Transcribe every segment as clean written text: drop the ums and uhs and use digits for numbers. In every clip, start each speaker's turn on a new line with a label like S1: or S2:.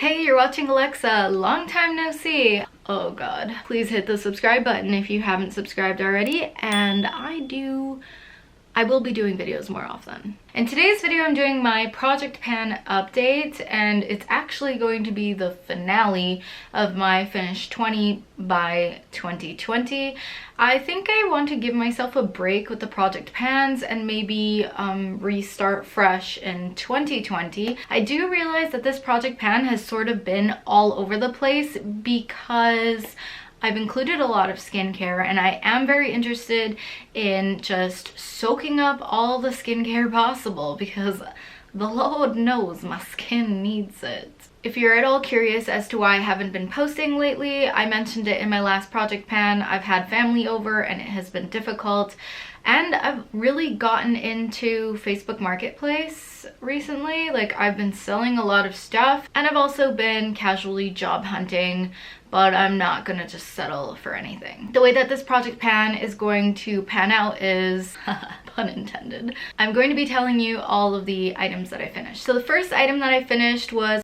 S1: Hey, you're watching Alexa. Long time no see. Oh god. Please hit the subscribe button if you haven't subscribed already, and I will be doing videos more often. In today's video, I'm doing my project pan update, and it's actually going to be the finale of my Finish 20 by 2020. I think I want to give myself a break with the project pans and maybe restart fresh in 2020. I do realize that this project pan has sort of been all over the place because I've included a lot of skincare, and I am very interested in just soaking up all the skincare possible because the Lord knows my skin needs it. If you're at all curious as to why I haven't been posting lately, I mentioned it in my last project pan. I've had family over and it has been difficult, and I've really gotten into Facebook Marketplace recently. Like, I've been selling a lot of stuff, and I've also been casually job hunting, but I'm not gonna just settle for anything. The way that this project pan is going to pan out is, pun intended, I'm going to be telling you all of the items that I finished. So the first item that I finished was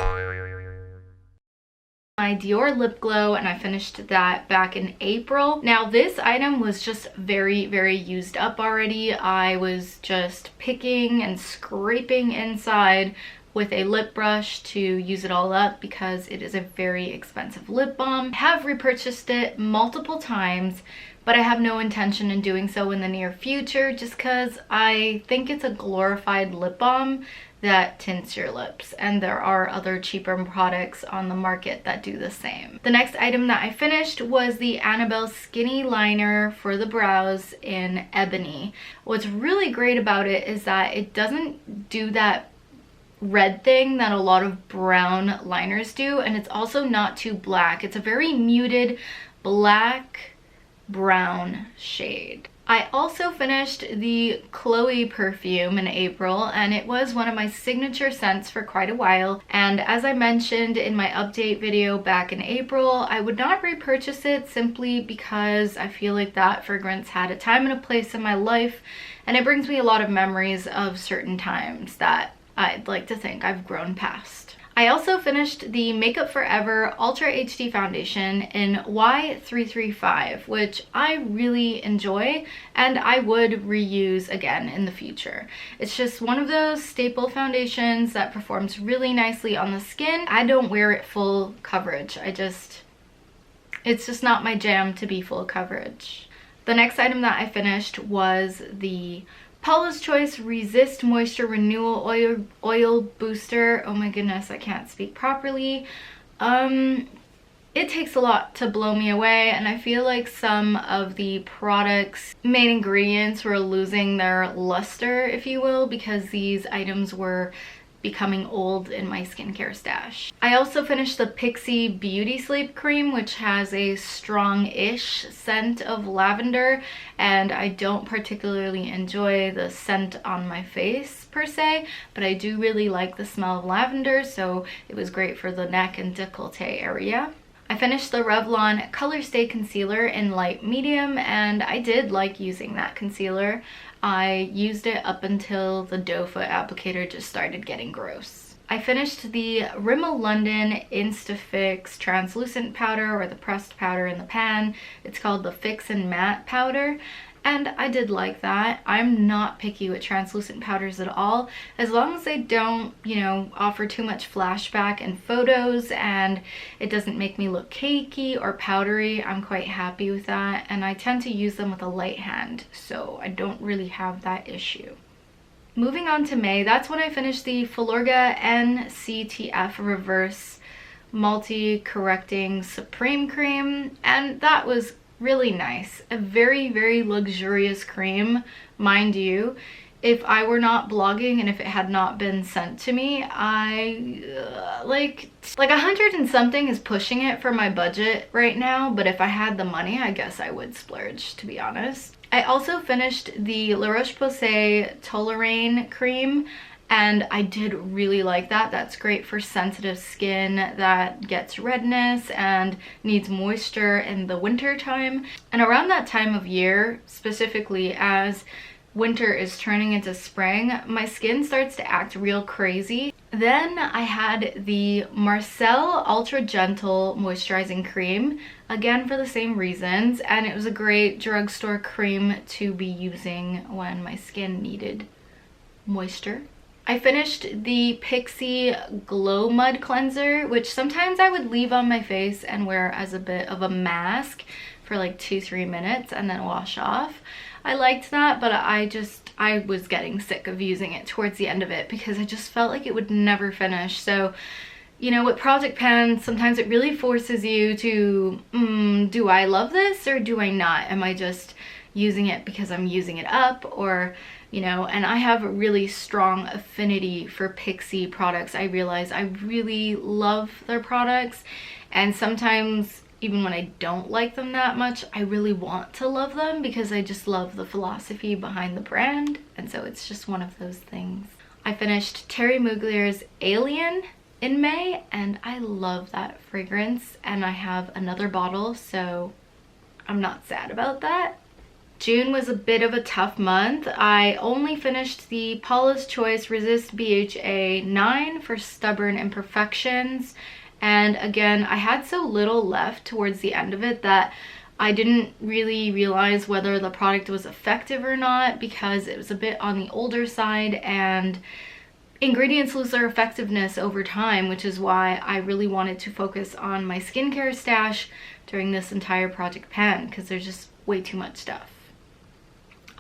S1: my Dior Lip Glow, and I finished that back in April. Now this item was just very used up already. I was just picking and scraping inside with a lip brush to use it all up because it is a very expensive lip balm. I have repurchased it multiple times, but I have no intention in doing so in the near future just because I think it's a glorified lip balm that tints your lips, and there are other cheaper products on the market that do the same. The next item that I finished was the Annabelle Skinny Liner for the brows in Ebony. What's really great about it is that it doesn't do that red thing that a lot of brown liners do, and it's also not too black. It's a very muted black brown shade. I also finished the Chloé perfume in April, and it was one of my signature scents for quite a while, and as I mentioned in my update video back in April, I would not repurchase it simply because I feel like that fragrance had a time and a place in my life, and it brings me a lot of memories of certain times that I'd like to think I've grown past. I also finished the Makeup Forever Ultra HD Foundation in Y335, which I really enjoy and I would reuse again in the future. It's just one of those staple foundations that performs really nicely on the skin. I don't wear it full coverage. It's just not my jam to be full coverage. The next item that I finished was the Paula's Choice Resist Moisture Renewal Oil Booster. Oh my goodness, I can't speak properly. It takes a lot to blow me away, and I feel like some of the product's main ingredients were losing their luster, if you will, because these items were becoming old in my skincare stash. I also finished the Pixie Beauty Sleep Cream, which has a strong-ish scent of lavender, and I don't particularly enjoy the scent on my face per se, but I do really like the smell of lavender, so it was great for the neck and décolleté area. I finished the Revlon Color Stay Concealer in light medium, and I did like using that concealer. I used it up until the doe foot applicator just started getting gross. I finished the Rimmel London Instafix Translucent Powder, or the pressed powder in the pan. It's called the Fix and Matte Powder, and I did like that. I'm not picky with translucent powders at all, as long as they don't, you know, offer too much flashback in photos and it doesn't make me look cakey or powdery. I'm quite happy with that, and I tend to use them with a light hand, so I don't really have that issue. Moving on to May, that's when I finished the Filorga NCTF Reverse Multi-correcting Supreme Cream, and that was really nice. A very luxurious cream, mind you. If I were not blogging and if it had not been sent to me, I like 100 and something is pushing it for my budget right now, but if I had the money, I guess I would splurge, to be honest. I also finished the La Roche-Posay Toleraine cream, and I did really like that. That's great for sensitive skin that gets redness and needs moisture in the winter time. And around that time of year, specifically as winter is turning into spring, my skin starts to act real crazy. Then I had the Marcelle Ultra Gentle Moisturizing Cream, again for the same reasons, and it was a great drugstore cream to be using when my skin needed moisture. I finished the Pixi Glow Mud Cleanser, which sometimes I would leave on my face and wear as a bit of a mask for like 2-3 minutes and then wash off. I liked that, but I was getting sick of using it towards the end of it because I just felt like it would never finish. So, you know, with project pans, sometimes it really forces you to, do I love this or do I not? Am I just using it because I'm using it up, or, you know, and I have a really strong affinity for Pixi products. I realize I really love their products, and sometimes even when I don't like them that much, I really want to love them because I just love the philosophy behind the brand, and so it's just one of those things. I finished Terry Muglier's Alien in May, and I love that fragrance, and I have another bottle, so I'm not sad about that. June was a bit of a tough month. I only finished the Paula's Choice Resist BHA 9 for Stubborn Imperfections. And again, I had so little left towards the end of it that I didn't really realize whether the product was effective or not because it was a bit on the older side, and ingredients lose their effectiveness over time, which is why I really wanted to focus on my skincare stash during this entire project pan because there's just way too much stuff.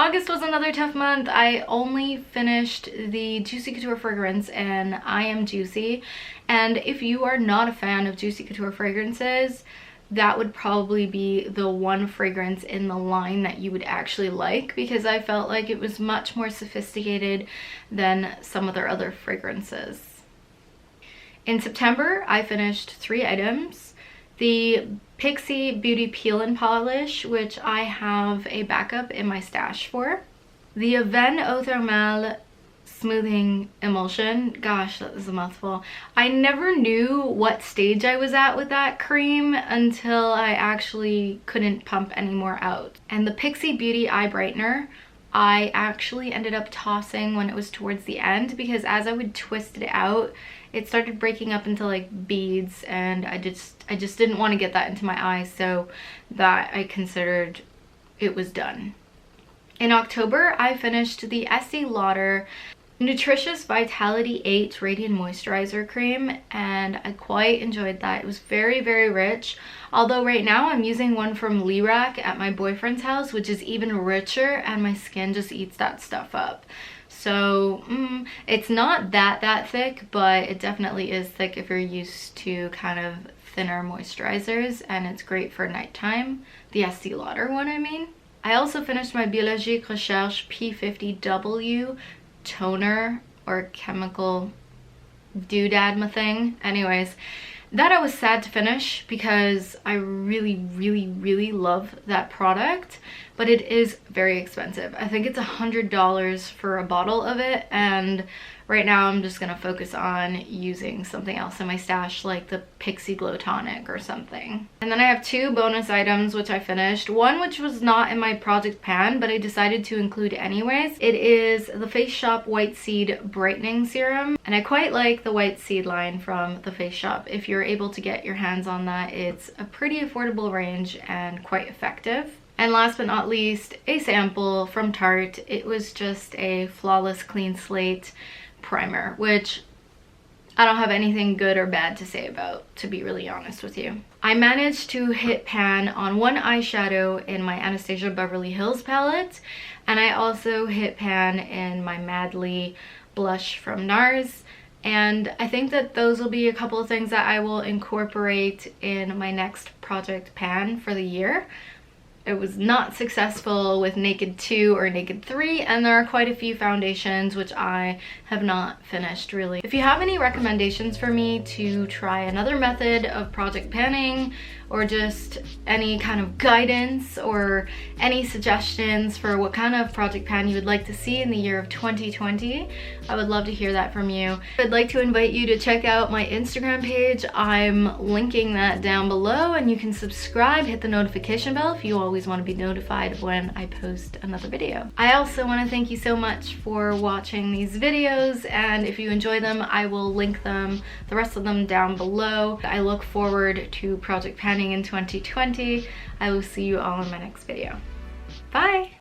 S1: August was another tough month. I only finished the Juicy Couture fragrance in I Am Juicy, and if you are not a fan of Juicy Couture fragrances, that would probably be the one fragrance in the line that you would actually like, because I felt like it was much more sophisticated than some of their other fragrances. In September, I finished 3 items. The Pixi Beauty Peel and Polish, which I have a backup in my stash for. The Avène Eau Thermale Smoothing Emulsion. Gosh, that was a mouthful. I never knew what stage I was at with that cream until I actually couldn't pump any more out. And the Pixi Beauty Eye Brightener, I actually ended up tossing when it was towards the end because as I would twist it out, it started breaking up into like beads, and I just didn't want to get that into my eyes, so that I considered it was done. In October, I finished the Estee Lauder Nutritious Vitality 8 Radiant Moisturizer Cream, and I quite enjoyed that. It was very, very rich, although right now I'm using one from Lirac at my boyfriend's house, which is even richer, and my skin just eats that stuff up. So it's not that thick, but it definitely is thick if you're used to kind of thinner moisturizers, and it's great for nighttime. The Estee Lauder one, I mean. I also finished my Biologique Recherche P50W toner or chemical doodad thing. Anyways, that I was sad to finish because I really love that product, but it is very expensive. I think it's $100 for a bottle of it, and right now I'm just gonna focus on using something else in my stash, like the Pixi Glow Tonic or something. And then I have 2 bonus items which I finished. One which was not in my project pan, but I decided to include anyways. It is the Face Shop White Seed Brightening Serum, and I quite like the White Seed line from the Face Shop. If you're able to get your hands on that, it's a pretty affordable range and quite effective. And last but not least, a sample from Tarte. It was just a Flawless Clean Slate primer, which I don't have anything good or bad to say about, to be really honest with you. I managed to hit pan on one eyeshadow in my Anastasia Beverly Hills palette, and I also hit pan in my Madly blush from NARS. And I think that those will be a couple of things that I will incorporate in my next project pan for the year. It was not successful with Naked 2 or Naked 3, and there are quite a few foundations which I have not finished really. If you have any recommendations for me to try another method of project panning, or just any kind of guidance or any suggestions for what kind of project pan you would like to see in the year of 2020, I would love to hear that from you. I'd like to invite you to check out my Instagram page. I'm linking that down below, and you can subscribe, hit the notification bell if you always always want to be notified when I post another video. I also want to thank you so much for watching these videos, and if you enjoy them, I will link them, the rest of them, down below. I look forward to project panning in 2020. I will see you all in my next video. Bye!